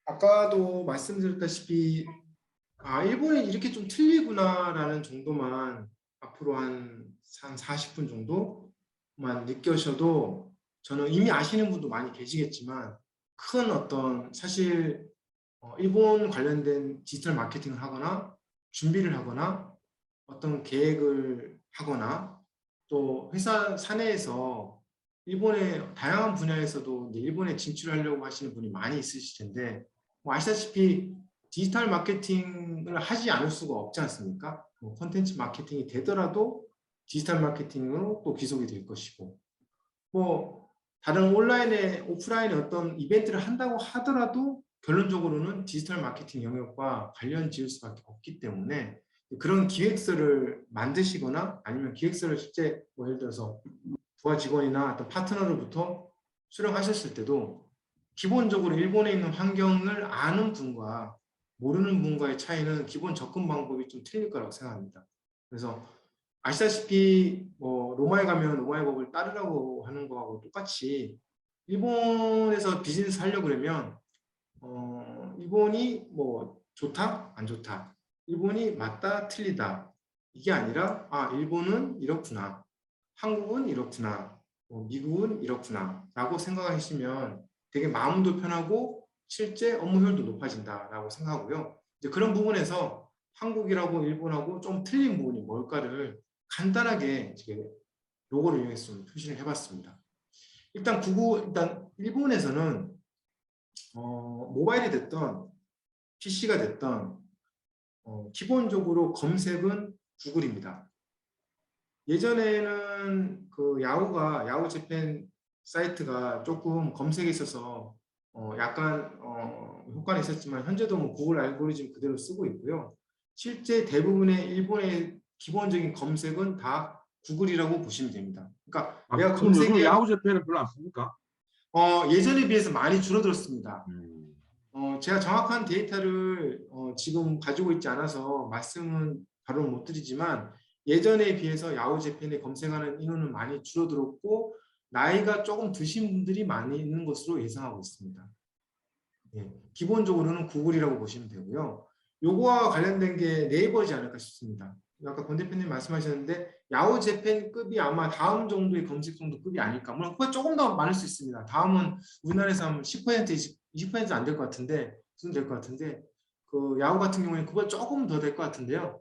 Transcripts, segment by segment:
아까도 말씀드렸다시피 일본이 이렇게 좀 틀리구나라는 정도만 앞으로 한 40분 정도만 느껴셔도 저는 이미 아시는 분도 많이 계시겠지만 큰 어떤 사실 일본 관련된 디지털 마케팅을 하거나 준비를 하거나 어떤 계획을 하거나 또 회사 사내에서 일본의 다양한 분야에서도 이제 일본에 진출하려고 하시는 분이 많이 있으실 텐데 뭐 아시다시피 디지털 마케팅을 하지 않을 수가 없지 않습니까? 뭐 콘텐츠 마케팅이 되더라도 디지털 마케팅으로 또 귀속이 될 것이고 뭐 다른 온라인에 오프라인에 어떤 이벤트를 한다고 하더라도 결론적으로는 디지털 마케팅 영역과 관련 지을 수밖에 없기 때문에 그런 기획서를 만드시거나 아니면 기획서를 실제 뭐 예를 들어서 부하 직원이나 어떤 파트너로부터 수령하셨을 때도 기본적으로 일본에 있는 환경을 아는 분과 모르는 분과의 차이는 기본 접근 방법이 좀 틀릴 거라고 생각합니다. 그래서 아시다시피 뭐 로마에 가면 로마의 법을 따르라고 하는 거하고 똑같이 일본에서 비즈니스 하려고 그러면 일본이 뭐 좋다 안 좋다 일본이 맞다 틀리다 이게 아니라 일본은 이렇구나 한국은 이렇구나 미국은 이렇구나 라고 생각하시면 되게 마음도 편하고 실제 업무 효율도 높아진다라고 생각하고요. 이제 그런 부분에서 한국이라고 일본하고 좀 틀린 부분이 뭘까를 간단하게 로고를 이용해서 좀 표시를 해봤습니다. 일단 일본에서는 모바일이 됐던 PC가 됐던 기본적으로 검색은 구글입니다. 예전에는 그 야후 재팬 사이트가 조금 검색에 있어서 약간 효과는 있었지만 현재도 뭐 구글 알고리즘 그대로 쓰고 있고요. 실제 대부분의 일본의 기본적인 검색은 다 구글이라고 보시면 됩니다. 그러니까 내가 그럼 요즘 검색에 야후 재팬을 별로 안 씁니까? 예전에 비해서 많이 줄어들었습니다. 음. 제가 정확한 데이터를 지금 가지고 있지 않아서 말씀은 바로 못 드리지만 예전에 비해서 야후 재팬에 검색하는 인원은 많이 줄어들었고 나이가 조금 드신 분들이 많이 있는 것으로 예상하고 있습니다. 예, 기본적으로는 구글이라고 보시면 되고요. 요거와 관련된 게 네이버지 않을까 싶습니다. 아까 권 대표님 말씀하셨는데 야후 재팬급이 아마 다음 정도의 검색 정도 급이 아닐까. 물론 그거 조금 더 많을 수 있습니다. 다음은 우리나라에서 하면 10% 20% 안 될 것 같은데 무슨 될 것 같은데 그 야후 같은 경우에는 그거 조금 더 될 것 같은데요.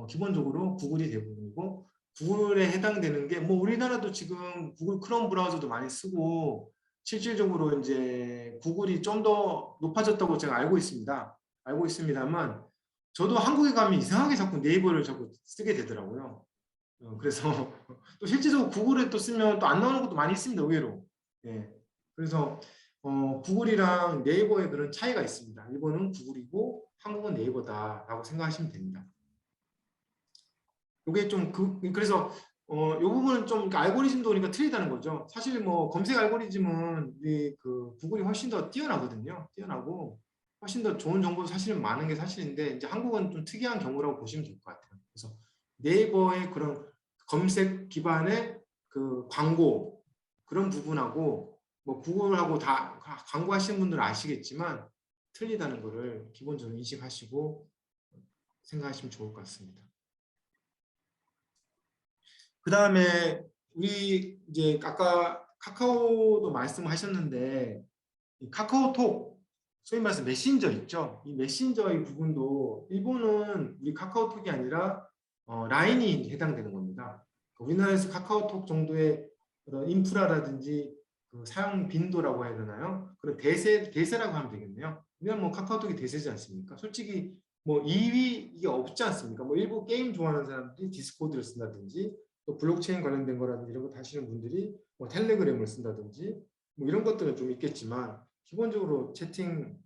기본적으로 구글이 대부분이고 구글에 해당되는 게 뭐 우리나라도 지금 구글 크롬 브라우저도 많이 쓰고 실질적으로 이제 구글이 좀 더 높아졌다고 제가 알고 있습니다. 알고 있습니다만 저도 한국에 가면 이상하게 자꾸 네이버를 자꾸 쓰게 되더라고요. 그래서 또 실제적으로 구글에 또 쓰면 또 안 나오는 것도 많이 있습니다. 의외로. 예. 그래서 구글이랑 네이버의 그런 차이가 있습니다. 일본은 구글이고 한국은 네이버다라고 생각하시면 됩니다. 이게 좀 그래서 이 부분은 좀 알고리즘도 그러니까 틀리다는 거죠. 사실 뭐 검색 알고리즘은 우리 그 구글이 훨씬 더 뛰어나거든요. 뛰어나고 훨씬 더 좋은 정보도 사실은 많은 게 사실인데 이제 한국은 좀 특이한 경우라고 보시면 될 것 같아요. 그래서 네이버의 그런 검색 기반의 그 광고 그런 부분하고 뭐 구글하고 다 광고하시는 분들은 아시겠지만 틀리다는 거를 기본적으로 인식하시고 생각하시면 좋을 것 같습니다. 그 다음에 우리 이제 아까 카카오도 말씀하셨는데 카카오톡 소위 말해서 메신저 있죠. 이 메신저의 부분도 일본은 우리 카카오톡이 아니라 라인이 해당되는 겁니다. 우리나라에서 카카오톡 정도의 그런 인프라라든지 그 사용 빈도라고 해야 되나요? 그런 대세라고 하면 되겠네요. 왜냐면 뭐 카카오톡이 대세지 않습니까? 솔직히 뭐 2위 이게 없지 않습니까? 뭐 일부 게임 좋아하는 사람들이 디스코드를 쓴다든지 또 블록체인 관련된 거라든지 이런 거 다시는 분들이 뭐 텔레그램을 쓴다든지 뭐 이런 것들은 좀 있겠지만 기본적으로 채팅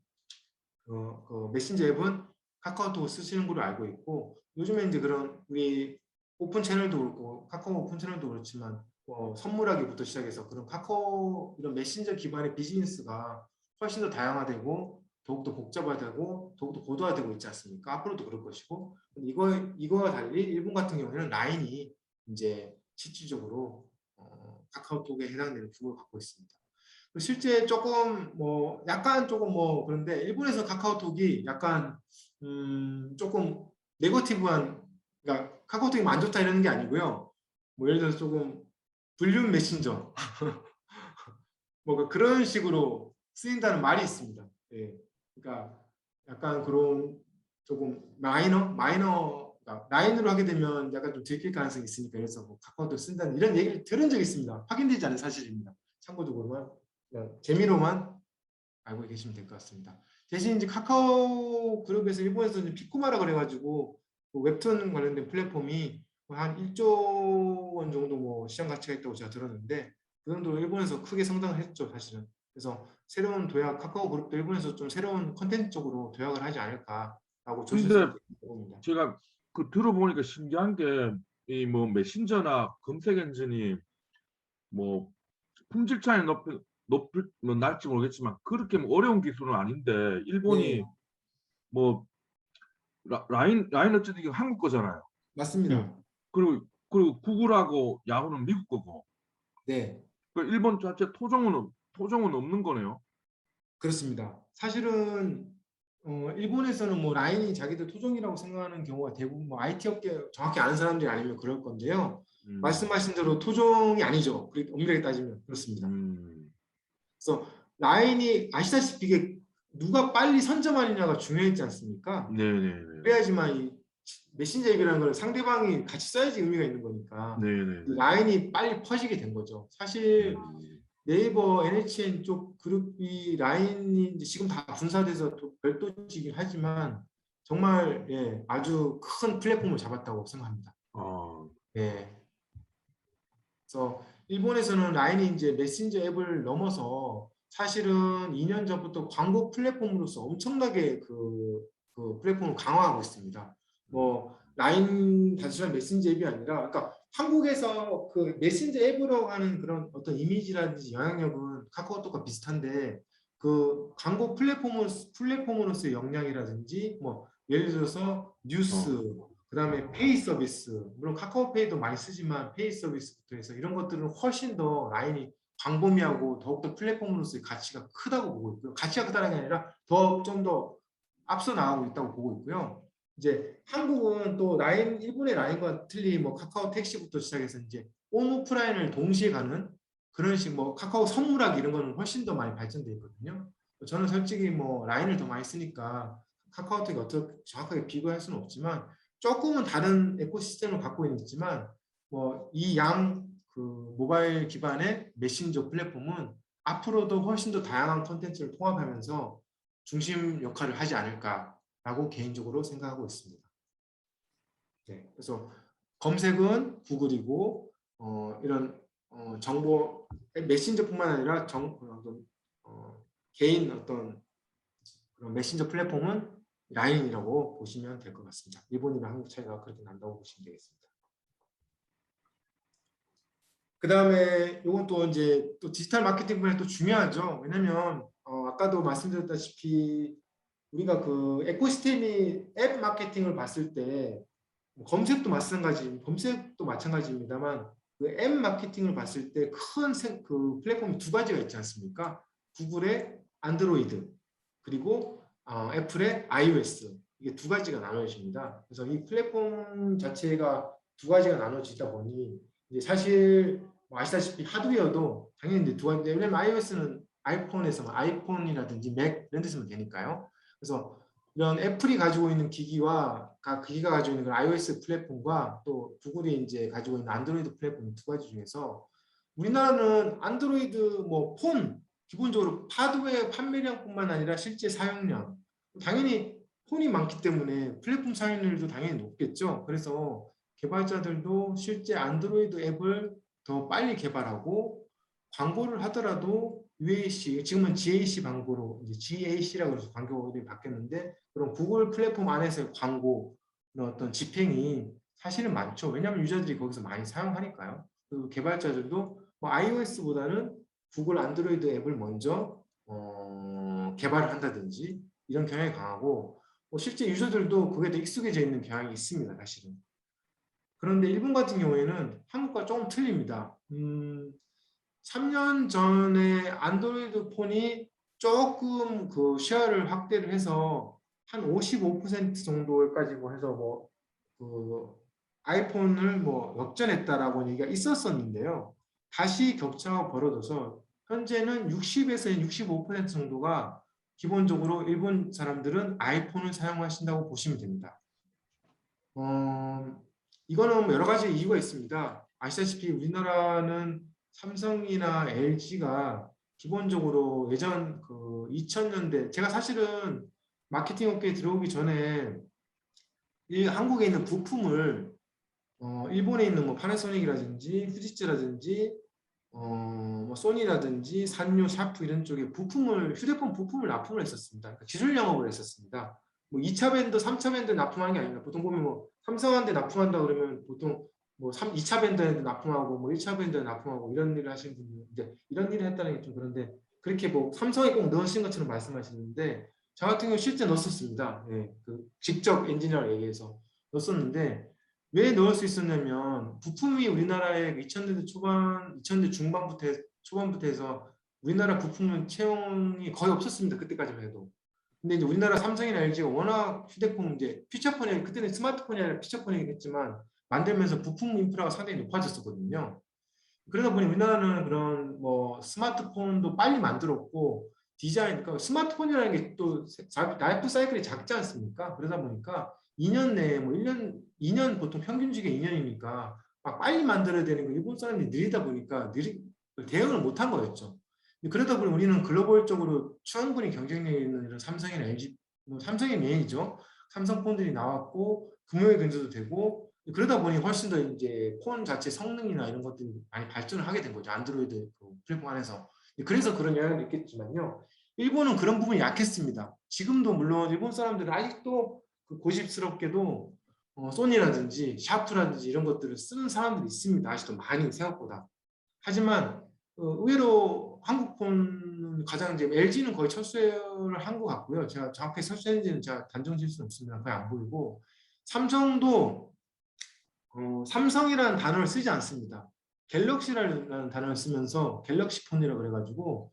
그 메신저 앱은 카카오톡 쓰시는 걸로 알고 있고 요즘에 이제 그런 우리 오픈 채널도 그렇고 카카오 오픈 채널도 그렇지만 선물하기부터 시작해서 그런 카카오 이런 메신저 기반의 비즈니스가 훨씬 더 다양화되고 더욱더 복잡화되고 더욱더 고도화되고 있지 않습니까? 앞으로도 그럴 것이고 이거와 달리 일본 같은 경우에는 라인이 이제 실질적으로 카카오톡에 해당되는 규모를 갖고 있습니다. 실제 조금 뭐 약간 조금 뭐 그런데 일본에서 카카오톡이 약간 조금 네거티브한, 그러니까 카카오톡이 안 좋다 이러는 게 아니고요. 뭐 예를 들어서 조금 불륜 메신저 뭐 그런 식으로 쓰인다는 말이 있습니다. 예. 그러니까 약간 그런 조금 마이너, 그러니까 라인으로 하게 되면 약간 좀 들킬 가능성이 있으니까 그래서 뭐 카카오톡 쓴다는 이런 얘기를 들은 적이 있습니다. 확인되지 않은 사실입니다. 참고적으로만 그냥 재미로만 알고 계시면 될 것 같습니다. 대신 이제 카카오 그룹에서 일본에서 이제 피코마라 그래가지고 그 웹툰 관련된 플랫폼이 한 1조 원 정도 뭐 시장 가치가 있다고 제가 들었는데 그 정도로 일본에서 크게 성장을 했죠, 사실은. 그래서 새로운 도약, 카카오 그룹도 일본에서 좀 새로운 컨텐츠 쪽으로 도약을 하지 않을까라고 근데 조심스럽게 봅니다. 제가 그 들어보니까 신기한 게 이 뭐 메신저나 검색 엔진이 뭐 품질 차이 높을 뭐 날지 모르겠지만 그렇게 뭐 어려운 기술은 아닌데 네, 일본이 뭐 라인 어쨌든 이게 한국 거잖아요. 예. 맞습니다. 그리고 구글하고 야후는 미국 거고. 네. 그 일본 자체 토종은 없는 거네요. 그렇습니다. 사실은 일본에서는 뭐 라인이 자기들 토종이라고 생각하는 경우가 대부분 뭐 IT 업계 정확히 아는 사람들이 아니면 그럴 건데요. 음, 말씀하신 대로 토종이 아니죠. 엄밀하게 따지면 그렇습니다. 음, 그래서 라인이 아시다시피 이게 누가 빨리 선점하느냐가 중요했지 않습니까? 네네네. 그래야지만 이 메신저 앱이라는 걸 상대방이 같이 써야지 의미가 있는 거니까 이 네네네. 라인이 빨리 퍼지게 된 거죠. 사실 음, 네이버, NHN 쪽 그룹이 라인이 이제 지금 다 분사돼서 또 별도지긴 하지만 정말 예, 아주 큰 플랫폼을 잡았다고 생각합니다. 아, 예. 그래서 일본에서는 라인이 이제 메신저 앱을 넘어서 사실은 2년 전부터 광고 플랫폼으로서 엄청나게 그 플랫폼을 강화하고 있습니다. 음, 뭐 라인 단순한 메신저 앱이 아니라, 그러니까 한국에서 그 메신저 앱으로 하는 그런 어떤 이미지라든지 영향력은 카카오톡과 비슷한데 그 광고 플랫폼으로서의 역량이라든지 뭐 예를 들어서 뉴스, 어, 그다음에 페이 서비스, 물론 카카오페이도 많이 쓰지만 페이 서비스부터 해서 이런 것들은 훨씬 더 라인이 광범위하고 더욱더 플랫폼으로서의 가치가 크다고 보고 있고요. 가치가 크다는 게 아니라 더 좀 더 앞서 나가고 있다고 보고 있고요. 이제 한국은 또 라인, 일본의 라인과 틀리 뭐 카카오 택시부터 시작해서 이제 온 오프라인을 동시에 가는 그런 식, 뭐 카카오 선물하기 이런 거는 훨씬 더 많이 발전돼 있거든요. 저는 솔직히 뭐 라인을 더 많이 쓰니까 카카오톡이 어떻게 정확하게 비교할 수는 없지만 조금은 다른 에코시스템을 갖고 있지만 뭐 이 그 모바일 기반의 메신저 플랫폼은 앞으로도 훨씬 더 다양한 콘텐츠를 통합하면서 중심 역할을 하지 않을까라고 개인적으로 생각하고 있습니다. 네, 그래서 검색은 구글이고 이런 정보 메신저뿐만 아니라 개인 어떤 그런 메신저 플랫폼은 라인이라고 보시면 될 것 같습니다. 일본이랑 한국 차이가 그렇게 난다고 보시면 되겠습니다. 그 다음에 이건 또 이제 또 디지털 마케팅 분야 또 중요하죠. 왜냐면 아까도 말씀드렸다시피 우리가 그 에코시스템이 앱 마케팅을 봤을 때 검색도 마찬가지입니다만 그 앱 마케팅을 봤을 때 큰 그 플랫폼이 두 가지가 있지 않습니까? 구글의 안드로이드 그리고 애플의 iOS, 이게 두 가지가 나눠집니다. 그래서 이 플랫폼 자체가 두 가지가 나눠지다 보니 이제 사실 뭐 아시다시피 하드웨어도 당연히 이제 두 가지, 왜냐면 iOS는 아이폰에서만 아이폰이라든지 맥 이런 데 쓰면 되니까요. 그래서 이런 애플이 가지고 있는 기기와 기기가 가지고 있는 그 iOS 플랫폼과 또 구글이 이제 가지고 있는 안드로이드 플랫폼 두 가지 중에서 우리나라는 안드로이드 뭐 폰 기본적으로 하드웨어 판매량뿐만 아니라 실제 사용량 당연히 폰이 많기 때문에 플랫폼 사용률도 당연히 높겠죠. 그래서 개발자들도 실제 안드로이드 앱을 더 빨리 개발하고 광고를 하더라도 UAC, 지금은 GAC 광고로 이제 GAC라고 해서 광고들이 바뀌었는데 그런 구글 플랫폼 안에서의 광고 그런 어떤 집행이 사실은 많죠. 왜냐하면 유저들이 거기서 많이 사용하니까요. 그리고 개발자들도 뭐 iOS보다는 구글 안드로이드 앱을 먼저 개발을 한다든지 이런 경향이 강하고 뭐 실제 유저들도 그게 더 익숙해져 있는 경향이 있습니다. 사실은. 그런데 일본 같은 경우에는 한국과 조금 틀립니다. 3년 전에 안드로이드 폰이 조금 그 시야를 확대를 해서 한 55% 정도까지 뭐 해서 뭐 그 아이폰을 뭐 역전했다라고 얘기가 있었었는데요. 다시 격차가 벌어져서 현재는 60에서 65% 정도가 기본적으로 일본 사람들은 아이폰을 사용하신다고 보시면 됩니다. 이거는 뭐 여러 가지 이유가 있습니다. 아시다시피 우리나라는 삼성이나 LG가 기본적으로 예전 그 2000년대 제가 사실은 마케팅 업계에 들어오기 전에 한국에 있는 부품을 일본에 있는 뭐 파나소닉이라든지 후지츠라든지 뭐 소니라든지 산요, 샤프 이런 쪽에 부품을 휴대폰 부품을 납품을 했었습니다. 그러니까 기술 영업을 했었습니다. 뭐 2차 밴드, 3차 밴드 납품하는 게 아니라 보통 보면 뭐 삼성한테 납품한다 그러면 보통 뭐 2차 밴드에 납품하고 뭐 1차 밴드에 납품하고 이런 일을 하시는 분들 이제 이런 일을 했다는 게 좀 그런데 그렇게 뭐 삼성에 꼭 넣으신 것처럼 말씀하시는데 저 같은 경우 실제 넣었었습니다. 예, 그 직접 엔지니어를 얘기해서 넣었었는데 왜 넣을 수 있었냐면 부품이 우리나라에 2000년대 초반, 2000년대 초반부터 해서 우리나라 부품은 채용이 거의 없었습니다. 그때까지만 해도. 근데 이제 우리나라 삼성이나 LG가 워낙 휴대폰 이제 피처폰이 그때는 스마트폰이 아니라 피처폰이긴 했지만 만들면서 부품 인프라가 상당히 높아졌었거든요. 그러다 보니 우리나라는 그런 뭐 스마트폰도 빨리 만들었고 디자인, 그러니까 스마트폰이라는 게 또 라이프 사이클이 작지 않습니까? 그러다 보니까 2년 내에 뭐 1년, 2년 보통 평균적인 2년이니까 막 빨리 만들어야 되는 거 일본 사람들이 느리다 보니까 대응을 못한 거였죠. 그러다 보니 우리는 글로벌적으로 충분히 경쟁력 있는 이런 삼성이나 LG, 뭐 삼성이 메인이죠. 삼성폰들이 나왔고 구매에 근저도 되고 그러다 보니 훨씬 더 이제 폰 자체 성능이나 이런 것들이 많이 발전을 하게 된 거죠. 안드로이드 그 플랫폼 안에서. 그래서 그런 영향도 있겠지만요. 일본은 그런 부분이 약했습니다. 지금도 물론 일본 사람들은 아직도 그 고집스럽게도 소니라든지 샤프라든지 이런 것들을 쓰는 사람들이 있습니다. 아직도 많이 생각보다. 하지만 의외로 한국폰은 가장 이제 LG는 거의 철수를 한 것 같고요. 제가 정확하게 철수했는지는 제가 단정 지을 수는 없습니다. 거의 안 보이고 삼성도 삼성이라는 단어를 쓰지 않습니다. 갤럭시라는 단어를 쓰면서 갤럭시 폰이라고 그래가지고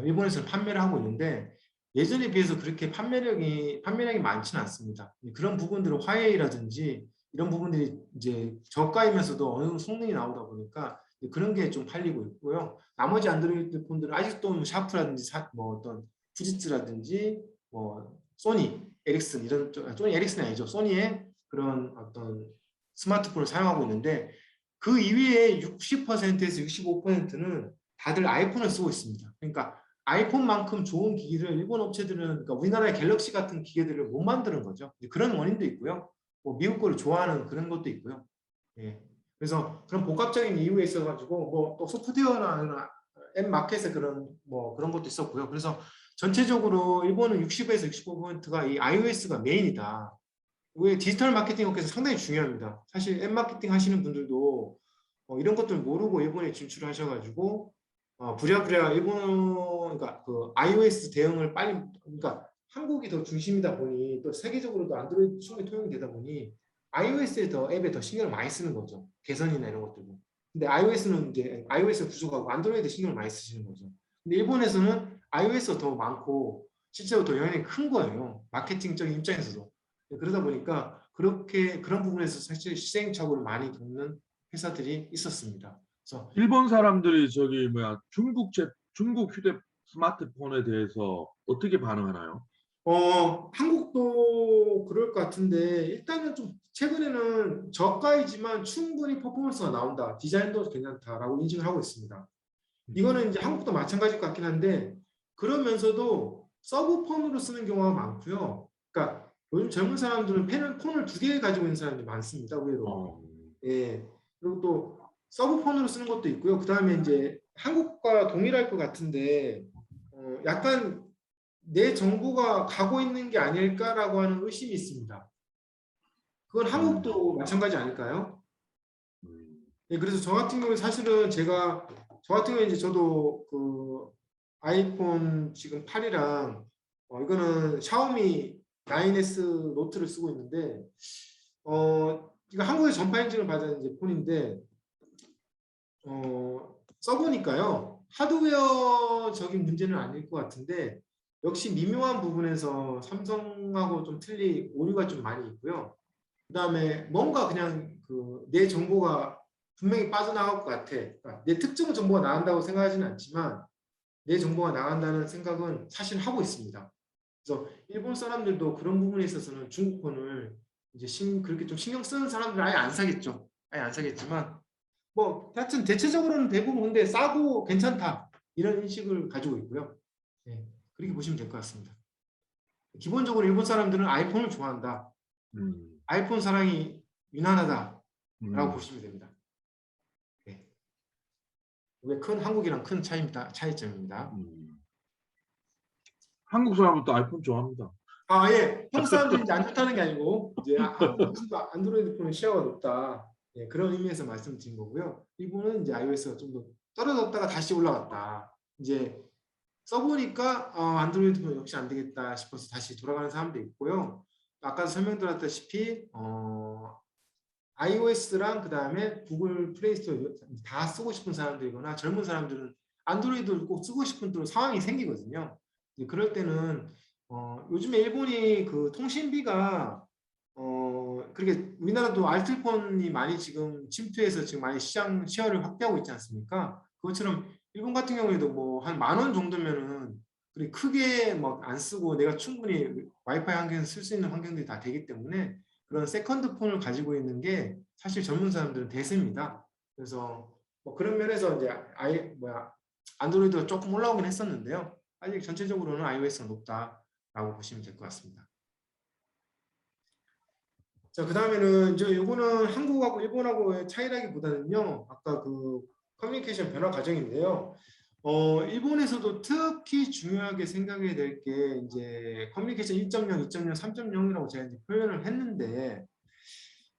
일본에서는 판매를 하고 있는데 예전에 비해서 그렇게 판매량이 많지는 않습니다. 그런 부분들은 화웨이라든지 이런 부분들이 이제 저가이면서도 어느 정도 성능이 나오다 보니까 그런 게 좀 팔리고 있고요. 나머지 안드로이드 폰들은 아직도 뭐 샤프라든지 뭐 어떤 후지츠라든지 뭐 소니, 에릭슨 이런 소니 에릭슨이 아니죠. 소니의 그런 어떤 스마트폰을 사용하고 있는데 그 이외에 60%에서 65%는 다들 아이폰을 쓰고 있습니다. 그러니까 아이폰만큼 좋은 기기를 일본 업체들은 그러니까 우리나라의 갤럭시 같은 기계들을 못 만드는 거죠. 그런 원인도 있고요. 뭐 미국 거를 좋아하는 그런 것도 있고요. 예. 그래서 그런 복합적인 이유에 있어가지고 뭐 또 소프트웨어나 앱 마켓에 그런 뭐 그런 것도 있었고요. 그래서 전체적으로 일본은 60에서 65%가 이 iOS가 메인이다. 왜 디지털 마케팅 업계에서 상당히 중요합니다. 사실 앱 마케팅 하시는 분들도 이런 것들 모르고 일본에 진출하셔가지고 부랴부랴 일본 그러니까 그 iOS 대응을 빨리 그러니까 한국이 더 중심이다 보니 또 세계적으로도 안드로이드 충분히 통용이 되다 보니 iOS에 더 앱에 더 신경을 많이 쓰는 거죠. 개선이나 이런 것들도. 근데 iOS는 이제 iOS 부족하고 안드로이드 신경을 많이 쓰시는 거죠. 근데 일본에서는 iOS가 더 많고 실제로 더 영향이 큰 거예요. 마케팅적인 입장에서도. 그러다 보니까 그렇게 그런 부분에서 사실 시행착오를 많이 겪는 회사들이 있었습니다. 그래서 일본 사람들이 저기 뭐야 중국 휴대 스마트폰에 대해서 어떻게 반응하나요? 한국도 그럴 것 같은데 일단은 좀 최근에는 저가이지만 충분히 퍼포먼스가 나온다. 디자인도 괜찮다라고 인식을 하고 있습니다. 이거는 이제 한국도 마찬가지일 것 같긴 한데 그러면서도 서브폰으로 쓰는 경우가 많고요. 그러니까 요즘 젊은 사람들은 폰을 2개 가지고 있는 사람들이 많습니다. 의외로. 어, 예. 그리고 또 서브폰으로 쓰는 것도 있고요. 그 다음에 이제 한국과 동일할 것 같은데 약간 내 정보가 가고 있는 게 아닐까라고 하는 의심이 있습니다. 그건 음, 한국도 마찬가지 아닐까요? 음, 예, 그래서 저 같은 경우에 사실은 저 같은 경우에 이제 저도 그 아이폰 지금 8이랑 이거는 샤오미 9S 노트를 쓰고 있는데 이거 한국에 전파 인증을 받은 이제 폰인데 써보니까요. 하드웨어적인 문제는 아닐 것 같은데 역시 미묘한 부분에서 삼성하고 좀 오류가 좀 많이 있고요. 그다음에 뭔가 그냥 그 내 정보가 분명히 빠져나갈 것 같아. 그러니까 내 특정 정보가 나간다고 생각하지는 않지만 내 정보가 나간다는 생각은 사실 하고 있습니다. 그래서 일본 사람들도 그런 부분에 있어서는 중국폰을 이제 그렇게 좀 신경 쓰는 사람들은 아예 안 사겠죠. 아예 안 사겠지만 뭐 하여튼 대체적으로는 대부분 근데 싸고 괜찮다 이런 인식을 가지고 있고요. 네, 그렇게 보시면 될 것 같습니다. 기본적으로 일본 사람들은 아이폰을 좋아한다. 음, 아이폰 사랑이 유난하다라고 음, 보시면 됩니다. 네. 이게 큰 한국이랑 큰 차이점입니다. 음. 한국 사람은 또 아이폰 좋아합니다. 아, 예. 한국 사람들이 이제 안 좋다는 게 아니고 이제 한국에서도 안드로이드 폰의 시야가 높다. 예, 그런 의미에서 말씀드린 거고요. 일본은 이제 iOS가 좀 더 떨어졌다가 다시 올라갔다. 이제 써보니까 안드로이드 폰 역시 안 되겠다 싶어서 다시 돌아가는 사람도 있고요. 아까 설명드렸다시피 iOS랑 그다음에 구글 플레이스토어 다 쓰고 싶은 사람들이거나 젊은 사람들은 안드로이드를 꼭 쓰고 싶은 또 상황이 생기거든요. 그럴 때는 요즘에 일본이 그 통신비가 그렇게 우리나라도 알뜰폰이 많이 지금 침투해서 지금 많이 시장 시야를 확대하고 있지 않습니까? 그것처럼 일본 같은 경우에도 뭐 한 10,000원 정도면은 그렇게 크게 막 안 쓰고 내가 충분히 와이파이 환경에서 쓸 수 있는 환경들이 다 되기 때문에 그런 세컨드 폰을 가지고 있는 게 사실 젊은 사람들은 대세입니다. 그래서 뭐 그런 면에서 이제 안드로이드가 조금 올라오긴 했었는데요. 아직 전체적으로는 iOS가 높다라고 보시면 될 것 같습니다. 자, 그 다음에는 이제 요거는 한국하고 일본하고의 차이라기보다는요. 아까 그 커뮤니케이션 변화 과정인데요. 일본에서도 특히 중요하게 생각해야 될 게 이제 커뮤니케이션 1.0, 2.0, 3.0이라고 제가 이제 표현을 했는데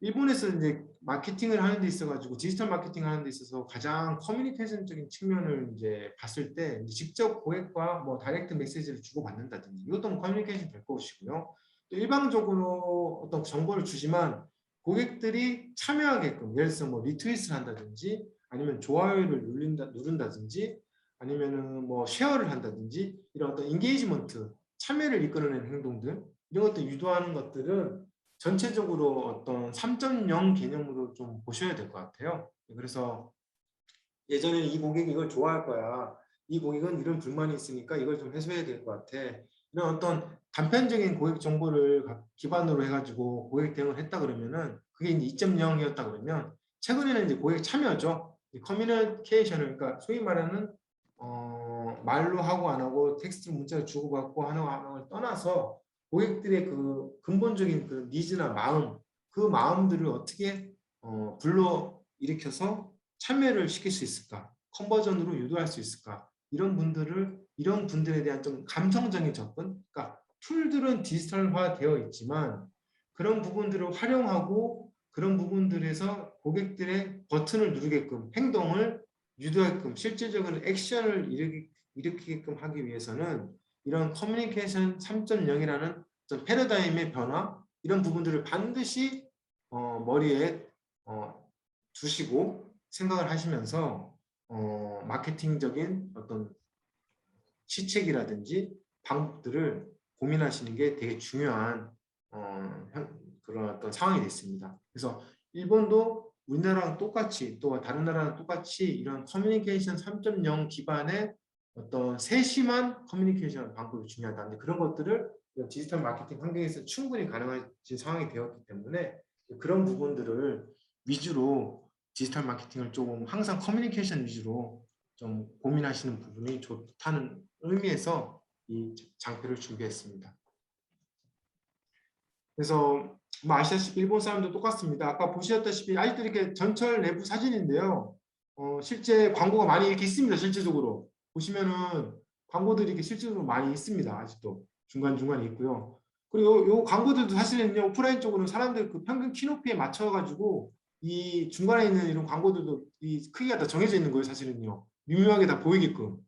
일본에서 이제 마케팅을 하는 데 있어가지고 디지털 마케팅 하는 데 있어서 가장 커뮤니케이션적인 측면을 이제 봤을 때 이제 직접 고객과 뭐 다이렉트 메시지를 주고받는다든지 이것도 뭐 커뮤니케이션 될 것이고요. 또 일방적으로 어떤 정보를 주지만 고객들이 참여하게끔 예를 들어서 뭐 리트윗을 한다든지 아니면 좋아요를 누른다든지 아니면은 뭐 쉐어를 한다든지 이런 어떤 인게이지먼트 참여를 이끌어내는 행동들 이런 것들 유도하는 것들은 전체적으로 어떤 3.0 개념으로 좀 보셔야 될 것 같아요. 그래서 예전에는 이 고객이 이걸 좋아할 거야. 이 고객은 이런 불만이 있으니까 이걸 좀 해소해야 될 것 같아. 이런 어떤 단편적인 고객 정보를 기반으로 해가지고 고객 대응을 했다 그러면은 그게 이제 2.0이었다 그러면 최근에는 이제 고객 참여죠. 커뮤니케이션을 그러니까 소위 말하는 말로 하고 안 하고 텍스트 문자를 주고받고 하는 걸 떠나서 고객들의 그 근본적인 그 니즈나 마음 그 마음들을 어떻게 불러 일으켜서 참여를 시킬 수 있을까? 컨버전으로 유도할 수 있을까? 이런 분들에 대한 좀 감성적인 접근, 그러니까 툴들은 디지털화 되어 있지만 그런 부분들을 활용하고 그런 부분들에서 고객들의 버튼을 누르게끔 행동을 유도하게끔 실질적인 액션을 일으키게끔 하기 위해서는 이런 커뮤니케이션 3.0이라는 패러다임의 변화 이런 부분들을 반드시 머리에 두시고 생각을 하시면서 마케팅적인 어떤 시책이라든지 방법들을 고민하시는 게 되게 중요한 그런 어떤 상황이 됐습니다. 그래서 일본도 우리나라랑 똑같이 또 다른 나라랑 똑같이 이런 커뮤니케이션 3.0 기반의 어떤 세심한 커뮤니케이션 방법이 중요하다. 근데 그런 것들을 디지털 마케팅 환경에서 충분히 가능해진 상황이 되었기 때문에 그런 부분들을 위주로 디지털 마케팅을 조금 항상 커뮤니케이션 위주로 좀 고민하시는 부분이 좋다는 의미에서 이 장표를 준비했습니다. 그래서 뭐 아시다시피 일본 사람도 똑같습니다. 아까 보셨다시피 아직도 이렇게 전철 내부 사진인데요. 실제 광고가 많이 이렇게 있습니다. 실제적으로 보시면은 광고들이 이렇게 실제적으로 많이 있습니다. 아직도 중간중간에 있고요. 그리고 요 광고들도 사실은요 오프라인 쪽으로는 사람들 그 평균 키높이에 맞춰가지고 이 중간에 있는 이런 광고들도 이 크기가 다 정해져 있는 거예요. 사실은요 미묘하게 다 보이게끔.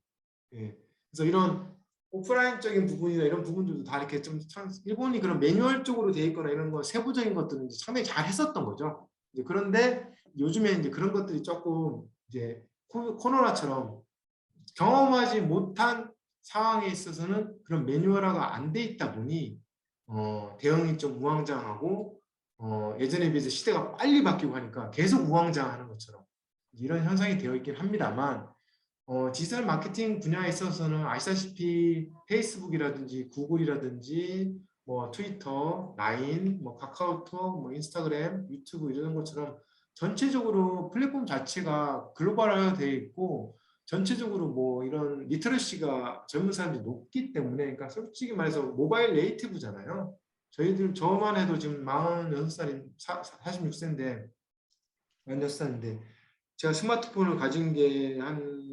예. 그래서 이런 오프라인적인 부분이나 이런 부분들도 다 이렇게 좀 일본이 그런 매뉴얼적으로 돼 있거나 이런 거 세부적인 것들은 이제 상당히 잘 했었던 거죠. 이제 그런데 요즘에 이제 그런 것들이 조금 이제 코로나처럼 경험하지 못한 상황에 있어서는 그런 매뉴얼화가 안 돼 있다 보니 대응이 좀 우왕좌왕하고 예전에 비해서 시대가 빨리 바뀌고 하니까 계속 우왕좌왕하는 것처럼 이런 현상이 되어 있긴 합니다만 디지털 마케팅 분야에 있어서는 아시다시피 페이스북이라든지 구글이라든지 뭐 트위터, 라인, 뭐 카카오톡, 뭐 인스타그램, 유튜브 이런 것처럼 전체적으로 플랫폼 자체가 글로벌화되어 있고 전체적으로 뭐 이런 리터러시가 젊은 사람들이 높기 때문에 그러니까 솔직히 말해서 모바일 네이티브잖아요. 저만 해도 지금 46살인 46세인데 46살인데 제가 스마트폰을 가진 게 한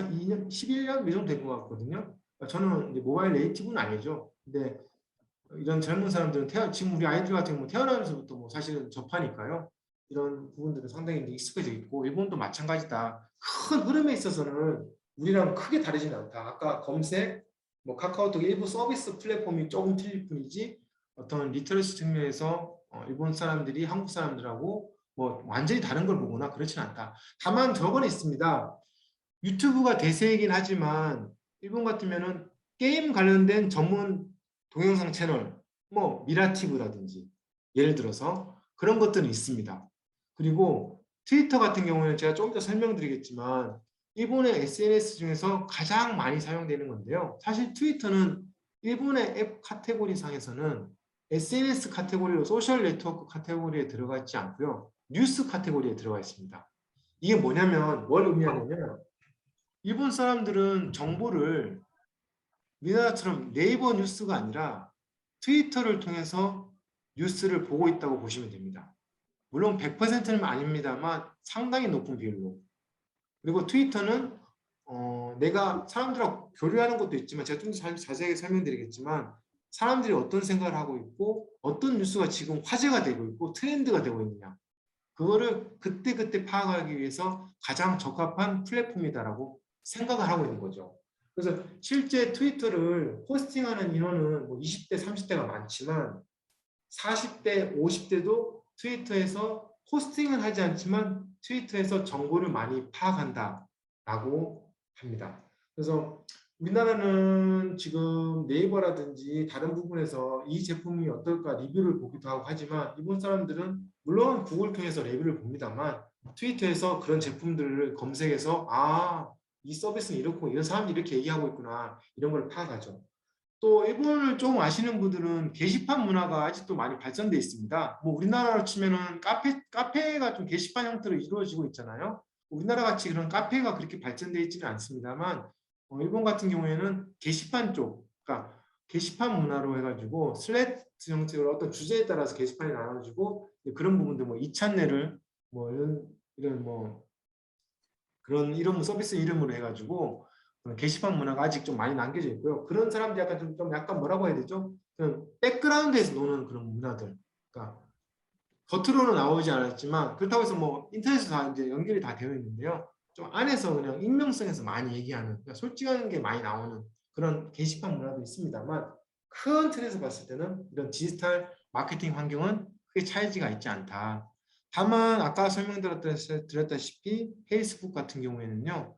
2년, 11년 이 정도 된 것 같거든요. 저는 이제 모바일 네이티브는 아니죠. 근데 이런 젊은 사람들은 지금 우리 아이들 같은 경우 태어나면서부터 뭐 사실은 접하니까요. 이런 부분들은 상당히 이제 익숙해져 있고 일본도 마찬가지다. 큰 흐름에 있어서는 우리랑 크게 다르진 않다. 아까 검색, 뭐 카카오톡 일부 서비스 플랫폼이 조금 틀릴 뿐이지 어떤 리터러시 측면에서 일본 사람들이 한국 사람들하고 뭐 완전히 다른 걸 보거나 그렇진 않다. 다만 저건 있습니다. 유튜브가 대세이긴 하지만 일본 같으면은 게임 관련된 전문 동영상 채널, 뭐 미라티브라든지 예를 들어서 그런 것들은 있습니다. 그리고 트위터 같은 경우는 제가 조금 더 설명드리겠지만 일본의 SNS 중에서 가장 많이 사용되는 건데요. 사실 트위터는 일본의 앱 카테고리 상에서는 SNS 카테고리로 소셜 네트워크 카테고리에 들어가 있지 않고요. 뉴스 카테고리에 들어가 있습니다. 이게 뭐냐면 뭘 의미하냐면 일본 사람들은 정보를 우리나라처럼 네이버 뉴스가 아니라 트위터를 통해서 뉴스를 보고 있다고 보시면 됩니다. 물론 100%는 아닙니다만 상당히 높은 비율로. 그리고 트위터는 내가 사람들하고 교류하는 것도 있지만 제가 좀 더 자세하게 설명드리겠지만 사람들이 어떤 생각을 하고 있고 어떤 뉴스가 지금 화제가 되고 있고 트렌드가 되고 있느냐 그거를 그때그때 파악하기 위해서 가장 적합한 플랫폼이다라고 생각을 하고 있는 거죠. 그래서 실제 트위터를 호스팅하는 인원은 뭐 20대, 30대가 많지만 40대, 50대도 트위터에서 호스팅은 하지 않지만 트위터에서 정보를 많이 파악한다라고 합니다. 그래서 우리나라는 지금 네이버라든지 다른 부분에서 이 제품이 어떨까 리뷰를 보기도 하고 하지만 일본 사람들은 물론 구글 통해서 리뷰를 봅니다만 트위터에서 그런 제품들을 검색해서 이 서비스는 이렇고 이런 사람들이 이렇게 얘기하고 있구나 이런 걸 파악하죠. 또 일본을 조금 아시는 분들은 게시판 문화가 아직도 많이 발전돼 있습니다. 뭐 우리나라로 치면은 카페가 좀 게시판 형태로 이루어지고 있잖아요. 우리나라 같이 그런 카페가 그렇게 발전돼 있지는 않습니다만 일본 같은 경우에는 게시판 쪽, 그러니까 게시판 문화로 해가지고 슬래트 형태로 어떤 주제에 따라서 게시판이 나눠지고 그런 부분들 뭐 이찬네를 뭐 이런 뭐 그런 이름 서비스 이름으로 해가지고 게시판 문화가 아직 좀 많이 남겨져 있고요. 그런 사람들이 약간 좀 약간 뭐라고 해야 되죠? 그런 백그라운드에서 노는 그런 문화들. 그러니까 겉으로는 나오지 않았지만 그렇다고 해서 뭐 인터넷에서 다 이제 연결이 다 되어 있는데요. 좀 안에서 그냥 익명성에서 많이 얘기하는, 그러니까 솔직한 게 많이 나오는 그런 게시판 문화도 있습니다만 큰 틀에서 봤을 때는 이런 디지털 마케팅 환경은 크게 차이가 있지 않다. 다만 아까 설명드렸다시피 페이스북 같은 경우에는요.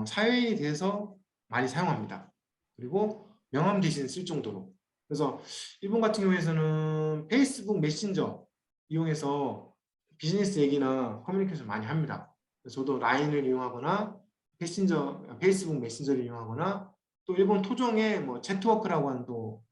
사회에 대해서 많이 사용합니다. 그리고 명함 대신 쓸 정도로. 그래서 일본 같은 경우에서는 페이스북 메신저 이용해서 비즈니스 얘기나 커뮤니케이션 많이 합니다. 저도 라인을 이용하거나 페이스북 메신저를 이용하거나 또 일본 토종의 뭐 채트워크라고 하는 또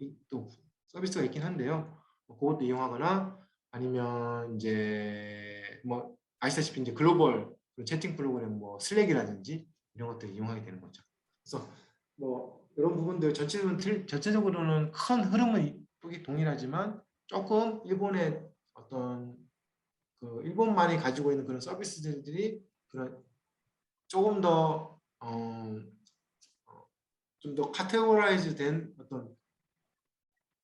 서비스가 있긴 한데요. 그것도 이용하거나 아니면 이제 뭐 아시다시피 이제 글로벌 채팅 프로그램 뭐 슬랙이라든지 이런 것들을 이용하게 되는 거죠. 그래서 뭐 이런 부분들 전체적으로는 큰 흐름은 동일하지만 조금 일본의 어떤 그 일본만이 가지고 있는 그런 서비스들이 그런 조금 더 좀 더 카테고라이즈 된 어떤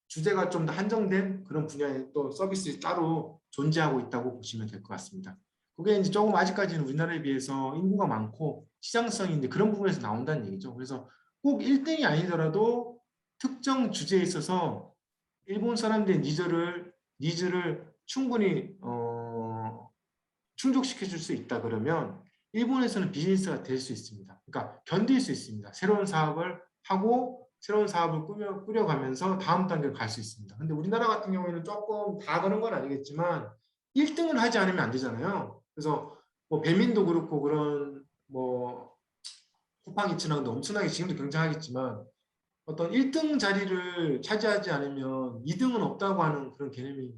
주제가 좀 더 한정된 그런 분야의 또 서비스들이 따로 존재하고 있다고 보시면 될 것 같습니다. 그게 이제 조금 아직까지는 우리나라에 비해서 인구가 많고 시장성이 이제 그런 부분에서 나온다는 얘기죠. 그래서 꼭 1등이 아니더라도 특정 주제에 있어서 일본 사람들의 니즈를 충분히 충족시켜 줄 수 있다 그러면 일본에서는 비즈니스가 될 수 있습니다. 그러니까 견딜 수 있습니다. 새로운 사업을 하고 새로운 사업을 꾸려가면서 다음 단계를 갈 수 있습니다. 근데 우리나라 같은 경우에는 조금 다 그런 건 아니겠지만 1등을 하지 않으면 안 되잖아요. 그래서 뭐 배민도 그렇고 그런 뭐 쿠팡이 지나도 엄청나게 지금도 경쟁하겠지만 어떤 1등 자리를 차지하지 않으면 2등은 없다고 하는 그런 개념이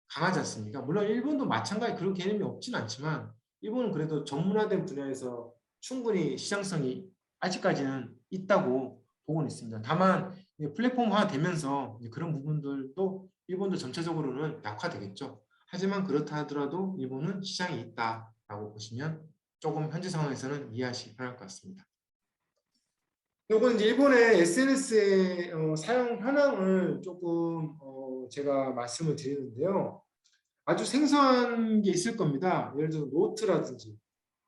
강하지 않습니까? 물론 일본도 마찬가지 그런 개념이 없진 않지만 일본은 그래도 전문화된 분야에서 충분히 시장성이 아직까지는 있다고 보고는 있습니다. 다만 플랫폼화 되면서 그런 부분들도 일본도 전체적으로는 약화되겠죠. 하지만 그렇다 하더라도 일본은 시장이 있다라고 보시면 조금 현재 상황에서는 이해하시기 편할 것 같습니다. 요건 이제 일본의 SNS의 사용 현황을 조금 제가 말씀을 드리는데요. 아주 생소한 게 있을 겁니다. 예를 들어 노트라든지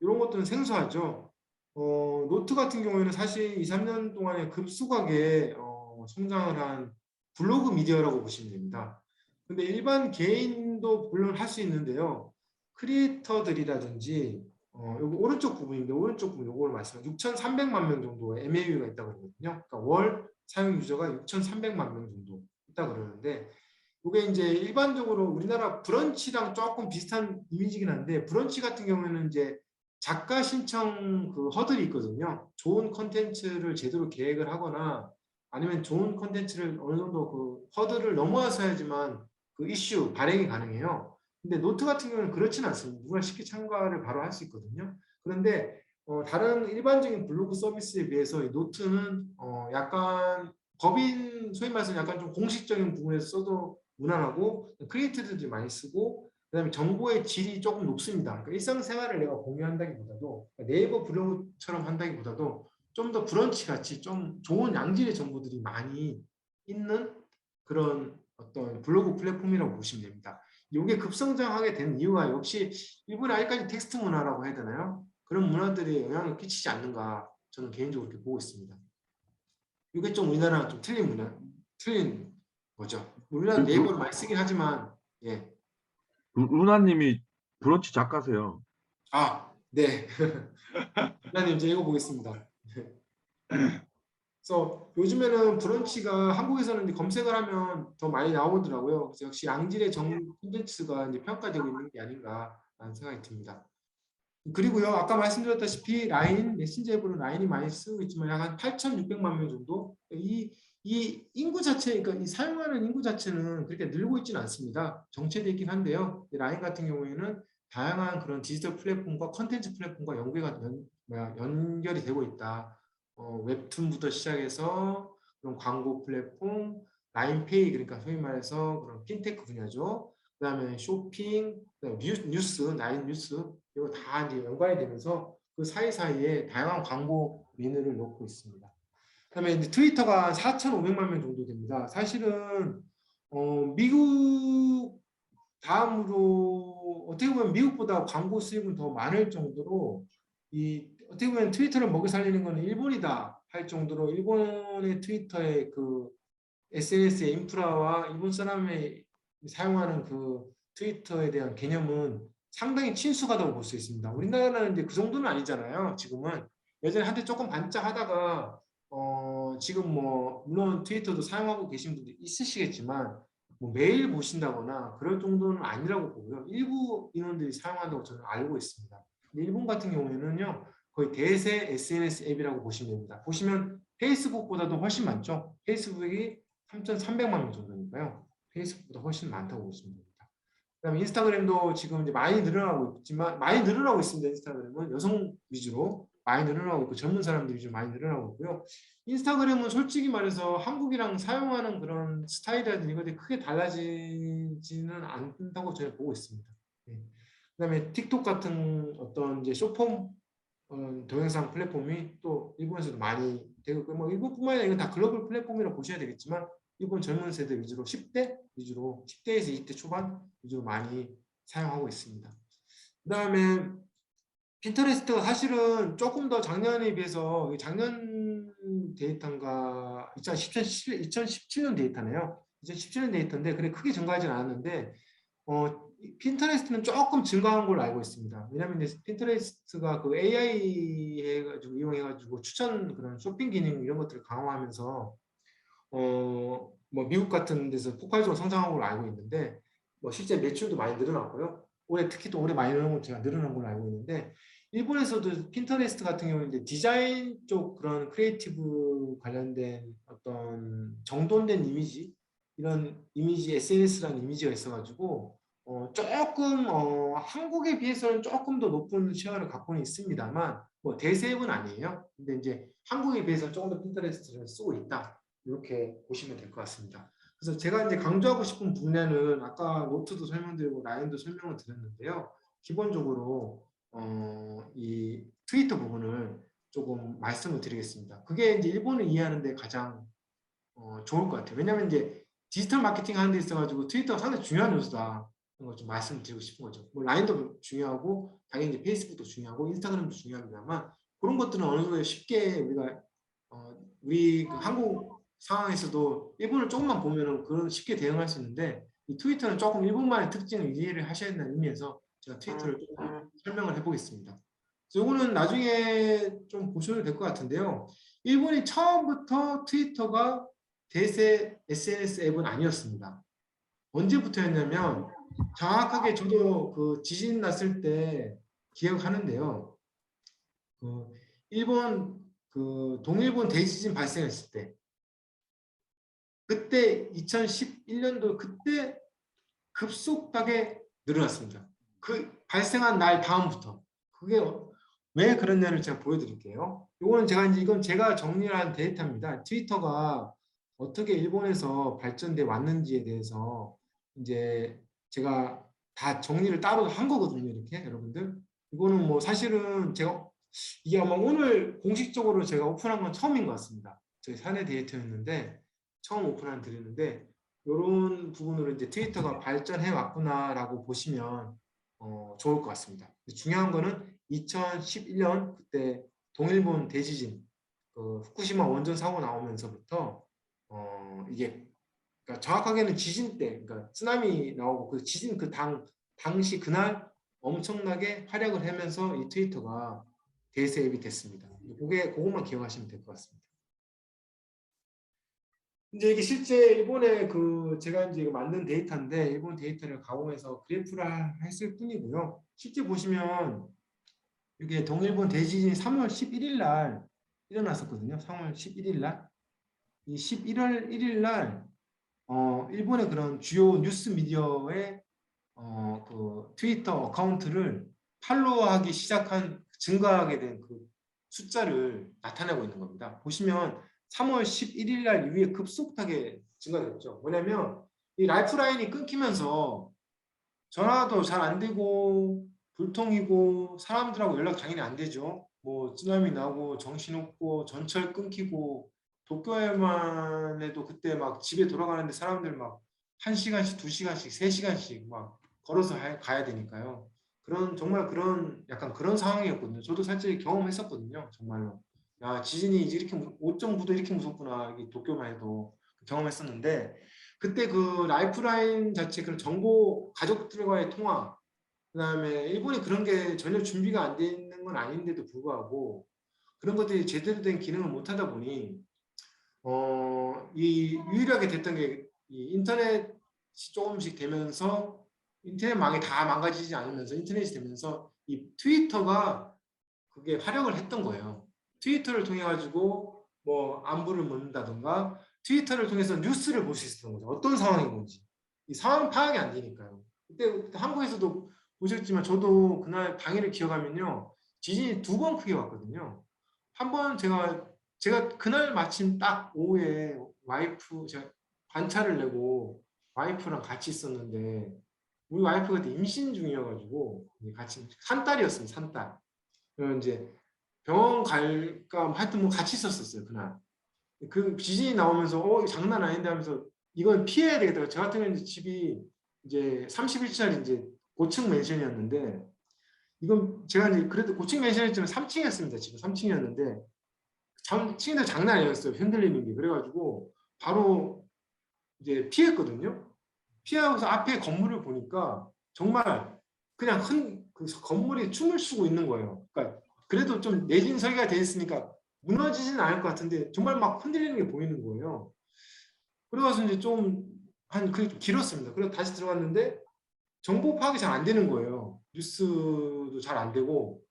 이런 것들은 생소하죠. 노트 같은 경우에는 사실 2, 3년 동안에 급속하게 성장을 한 블로그 미디어라고 보시면 됩니다. 근데 일반 개인도 물론 할 수 있는데요. 크리에이터들이라든지 여기 오른쪽 부분인데 오른쪽 부분 요거를 말씀하면 6,300만 명 정도의 MAU가 있다고 그러거든요. 그러니까 월 사용 유저가 6,300만 명 정도 있다고 그러는데 이게 이제 일반적으로 우리나라 브런치랑 조금 비슷한 이미지긴 한데 브런치 같은 경우에는 이제 작가 신청 그 허들이 있거든요. 좋은 컨텐츠를 제대로 계획을 하거나 아니면 좋은 컨텐츠를 어느 정도 그 허들을 넘어서야지만 그 이슈 발행이 가능해요. 근데 노트 같은 경우는 그렇지는 않습니다. 누구나 쉽게 참가를 바로 할 수 있거든요. 그런데 다른 일반적인 블로그 서비스에 비해서 이 노트는 약간 법인 소위 말해서 약간 좀 공식적인 부분에서 써도 무난하고 크리에이터들이 많이 쓰고 그다음에 정보의 질이 조금 높습니다. 그러니까 일상생활을 내가 공유한다기보다도 그러니까 네이버 블로그처럼 한다기보다도 좀 더 브런치 같이 좀 좋은 양질의 정보들이 많이 있는 그런 어떤 블로그 플랫폼이라고 보시면 됩니다. 이게 급성장하게 된 이유가 역시 일본의 아직까지 텍스트 문화라고 해야 되나요? 그런 문화들이 영향을 끼치지 않는가 저는 개인적으로 이렇게 보고 있습니다. 이게 좀 우리나라랑 좀 틀린 문화, 틀린 거죠. 우리나라 네이버를 많이 쓰긴 하지만 예. 루나님이 브런치 작가세요. 아, 네. 나님 이제 읽어보겠습니다. 그래서 요즘에는 브런치가 한국에서는 이제 검색을 하면 더 많이 나오더라고요. 그래서 역시 양질의 콘텐츠가 이제 평가되고 있는 게 아닌가라는 생각이 듭니다. 그리고요, 아까 말씀드렸다시피 라인, 메신저 앱으로 라인이 많이 쓰고 있지만 약 한 8,600만 명 정도? 이 인구 자체, 그러니까 이 사용하는 인구 자체는 그렇게 늘고 있지는 않습니다. 정체되어 있긴 한데요. 라인 같은 경우에는 다양한 그런 디지털 플랫폼과 컨텐츠 플랫폼과 연결이 되고 있다. 웹툰부터 시작해서 그런 광고 플랫폼, 라인페이, 그러니까 소위 말해서 그런 핀테크 분야죠. 그다음에 쇼핑, 그다음에 뉴스, 라인 뉴스 이거 다 이제 연관이 되면서 그 사이사이에 다양한 광고 메뉴를 넣고 있습니다. 그다음에 이제 트위터가 4,500만 명 정도 됩니다. 사실은 미국 다음으로 어떻게 보면 미국보다 광고 수입은 더 많을 정도로 이 어떻게 보면 트위터를 먹여 살리는 것은 일본이다 할 정도로 일본의 트위터의 그 SNS의 인프라와 일본 사람의 사용하는 그 트위터에 대한 개념은 상당히 친숙하다고 볼 수 있습니다. 우리나라는 이제 그 정도는 아니잖아요. 지금은 예전에 한때 조금 반짝하다가 지금 뭐 물론 트위터도 사용하고 계신 분들 있으시겠지만 뭐 매일 보신다거나 그럴 정도는 아니라고 보고요. 일부 인원들이 사용한다고 저는 알고 있습니다. 근데 일본 같은 경우에는요. 거의 대세 SNS 앱이라고 보시면 됩니다. 보시면 페이스북보다도 훨씬 많죠. 페이스북이 3,300만 명 정도니까요. 페이스북보다 훨씬 많다고 보시면 됩니다. 그다음에 인스타그램도 지금 이제 많이 늘어나고 있지만 많이 늘어나고 있습니다. 인스타그램은 여성 위주로 많이 늘어나고 있고 젊은 사람들이 좀 많이 늘어나고 있고요. 인스타그램은 솔직히 말해서 한국이랑 사용하는 그런 스타일이라든지 이것들이 크게 달라지지는 않는다고 저는 보고 있습니다. 네. 그다음에 틱톡 같은 어떤 이제 쇼폼 동영상 플랫폼이 또 일본에서도 많이 되고 있고 뭐 일본뿐만 아니라 이건 다 글로벌 플랫폼이라고 보셔야 되겠지만 일본 젊은 세대 위주로 10대 위주로 10대에서 20대 초반 위주로 많이 사용하고 있습니다. 그다음에 핀터레스트가 사실은 조금 더 작년에 비해서 작년 데이터인가 2017년 데이터네요. 2017년 데이터인데 그래 크게 증가하지는 않았는데 핀터레스트는 조금 증가한 걸로 알고 있습니다. 왜냐하면 이제 핀터레스트가 그 AI 해가지고 이용해가지고 추천 그런 쇼핑 기능 이런 것들을 강화하면서 뭐 미국 같은 데서 폭발적으로 성장한 걸로 알고 있는데 뭐 실제 매출도 많이 늘어났고요. 올해 특히 또 올해 많이 늘어난 건 제가 늘어난 걸로 알고 있는데 일본에서도 핀터레스트 같은 경우는 이제 디자인 쪽 그런 크리에이티브 관련된 어떤 정돈된 이미지 이런 이미지 SNS라는 이미지가 있어가지고 조금 한국에 비해서는 조금 더 높은 시야를 갖고는 있습니다만 뭐 대세는 아니에요. 근데 이제 한국에 비해서 조금 더 핀터레스트를 쓰고 있다. 이렇게 보시면 될 것 같습니다. 그래서 제가 이제 강조하고 싶은 분야는 아까 노트도 설명드리고 라인도 설명을 드렸는데요. 기본적으로 이 트위터 부분을 조금 말씀을 드리겠습니다. 그게 이제 일본을 이해하는 데 가장 좋을 것 같아요. 왜냐하면 이제 디지털 마케팅 하는 데 있어가지고 트위터가 상당히 중요한 요소다. 이런 걸좀 말씀드리고 싶은 거죠. 뭐 라인도 중요하고 당연히 이제 페이스북도 중요하고 인스타그램도 중요합니다만 그런 것들은 어느 정도 쉽게 우리가 우리 그 한국 상황에서도 일본을 조금만 보면은 그런 쉽게 대응할 수 있는데 이 트위터는 조금 일본만의 특징을 이해를 하셔야 된다는 의미에서 제가 트위터를 조금 설명을 해보겠습니다. 그래서 이거는 나중에 좀 보셔도 될 것 같은데요. 일본이 처음부터 트위터가 대세 SNS 앱은 아니었습니다. 언제부터였냐면 정확하게 저도 그 지진 났을 때 기억하는데요. 그 일본 그 동일본 대지진 발생했을 때 그때 2011년도 그때 급속하게 늘어났습니다. 그 발생한 날 다음부터 그게 왜 그랬냐를 제가 보여드릴게요. 이거는 이건 제가 정리한 데이터입니다. 트위터가 어떻게 일본에서 발전돼 왔는지에 대해서 이제 제가 다 정리를 따로 한 거거든요. 이렇게 여러분들. 이거는 뭐 사실은 제가 이게 아마 오늘 공식적으로 제가 오픈한 건 처음인 것 같습니다. 저희 사내 데이터였는데 처음 오픈한 드리는데 이런 부분으로 이제 트위터가 발전해 왔구나라고 보시면 좋을 것 같습니다. 중요한 거는 2011년 그때 동일본 대지진 그 후쿠시마 원전 사고 나오면서부터 이게 그러니까 정확하게는 지진 때 그러니까 쓰나미 나오고 그 지진 당시 그날 엄청나게 활약을 하면서 이 트위터가 대세 앱이 됐습니다. 그것만 기억하시면 될 것 같습니다. 이제 이게 실제 일본의 그 제가 이제 만든 데이터인데 일본 데이터를 가공해서 그래프를 했을 뿐이고요. 실제 보시면 이게 동일본 대지진이 3월 11일 날 일어났었거든요. 3월 11일 날. 이 11월 1일 날 일본의 그런 주요 뉴스 미디어의 그 트위터 어카운트를 팔로우하기 시작한 증가하게 된 그 숫자를 나타내고 있는 겁니다. 보시면 3월 11일 날 이후에 급속하게 증가됐죠. 뭐냐면 이 라이프라인이 끊기면서 전화도 잘 안 되고 불통이고 사람들하고 연락 당연히 안 되죠. 뭐 쓰나미 나고 정신없고 전철 끊기고 도쿄에만 해도 그때 막 집에 돌아가는데 사람들 막 1시간씩 2시간씩 3시간씩 막 걸어서 가야 되니까요. 정말 그런 약간 그런 상황이었거든요. 저도 살짝 경험했었거든요. 정말로. 야, 지진이 이렇게 5.9도 이렇게 무섭구나. 이 도쿄만 해도 경험했었는데 그때 그 라이프라인 자체 그런 정보 가족들과의 통화 그다음에 일본이 그런 게 전혀 준비가 안 돼 있는 건 아닌데도 불구하고 그런 것들이 제대로 된 기능을 못 하다 보니 이 유일하게 됐던 게 이 인터넷이 조금씩 되면서 인터넷망이 다 망가지지 않으면서 인터넷이 되면서 이 트위터가 그게 활약을 했던 거예요. 트위터를 통해 가지고 뭐 안부를 묻는다던가 트위터를 통해서 뉴스를 볼 수 있었던 거죠. 어떤 상황인 건지. 이 상황 파악이 안 되니까요. 그때 한국에서도 보셨지만 저도 그날 당일을 기억하면요. 지진이 2번 크게 왔거든요. 한 번 제가 그날 마침 딱 오후에 제가 관찰을 내고 와이프랑 같이 있었는데 우리 와이프가 그때 임신 중이어가지고 같이 산딸이었습니다. 산딸. 그래서 이제 병원 갈까 하여튼 뭐 같이 있었어요 그날. 그 지진이 나오면서 이거 장난 아닌데 하면서 이건 피해야 되겠다. 저 같은 경우는 집이 이제 31층짜리 이제 고층 맨션이었는데 이건 제가 이제 그래도 고층 맨션이었지만 3층이었습니다. 지금 3층이었는데 3층도 장난 아니었어요. 흔들리는 게. 그래가지고 바로 이제 피했거든요. 피하고서 앞에 건물을 보니까 정말 그냥 그 건물이 춤을 추고 있는 거예요. 그러니까 그래도 좀 내진 설계가 돼 있으니까 무너지지는 않을 것 같은데 정말 막 흔들리는 게 보이는 거예요. 그래가지고 이제 그 길었습니다. 그래서 다시 들어갔는데 정보 파악이 잘 안 되는 거예요. 뉴스도 잘 안 되고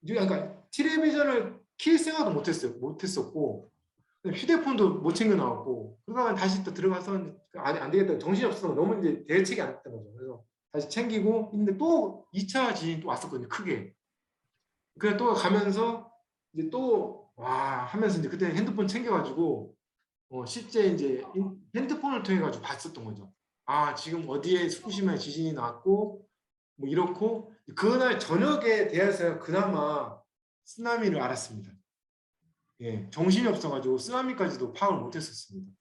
그러니까 텔레비전을 킬 생각도 못했었고 휴대폰도 못 챙겨 나왔고 그러다가 다시 또 들어가서 안 되겠다 정신이 없어서 너무 이제 대책이 안 됐던 거죠. 그래서 다시 챙기고 있는데 또 2차 지진이 또 왔었거든요. 크게. 그래 또 가면서 이제 또 와 하면서 이제 그때 핸드폰 챙겨가지고 실제 이제 핸드폰을 통해 가지고 봤었던 거죠. 아 지금 어디에 후쿠시마에 지진이 났고 뭐 이렇고 그날 저녁에 대해서 그나마 쓰나미를 알았습니다. 예, 정신이 없어가지고 쓰나미까지도 파악을 못했었습니다.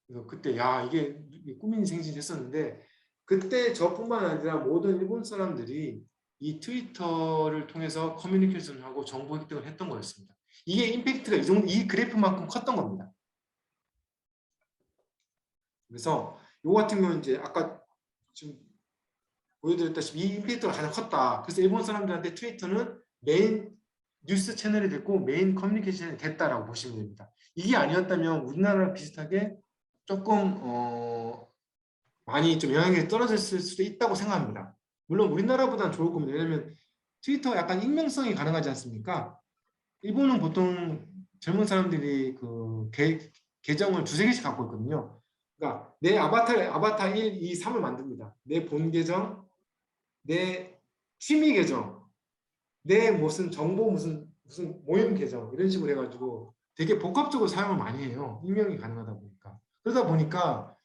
그래서 그때 야 이게 꿈이 생신했었는데 그때 저뿐만 아니라 모든 일본 사람들이 이 트위터를 통해서 커뮤니케이션하고 정보 획득을 했던 거였습니다. 이게 임팩트가 이 그래프만큼 컸던 겁니다. 그래서 요 같은 경우는 이제 아까 지금 보여드렸다시피 이 임팩트가 가장 컸다. 그래서 일본 사람들한테 트위터는 메인 뉴스 채널이 됐고 메인 커뮤니케이션이 됐다라고 보시면 됩니다. 이게 아니었다면 우리나라랑 비슷하게 조금 많이 좀 영향이 떨어졌을 수도 있다고 생각합니다. 물론 우리나라보다는 좋을 겁니다. 왜냐하면 트위터 약간 익명성이 가능하지 않습니까? 일본은 보통 젊은 사람들이 그 계정을 두세 개씩 갖고 있거든요. 그러니까 내 아바타 1, 2, 3을 만듭니다. 내 본 계정, 내 취미 계정, 내 무슨 정보 무슨 모임 계정 이런 식으로 해가지고 되게 복합적으로 사용을 많이 해요. 익명이 가능하다 보니까. 그러다 보니까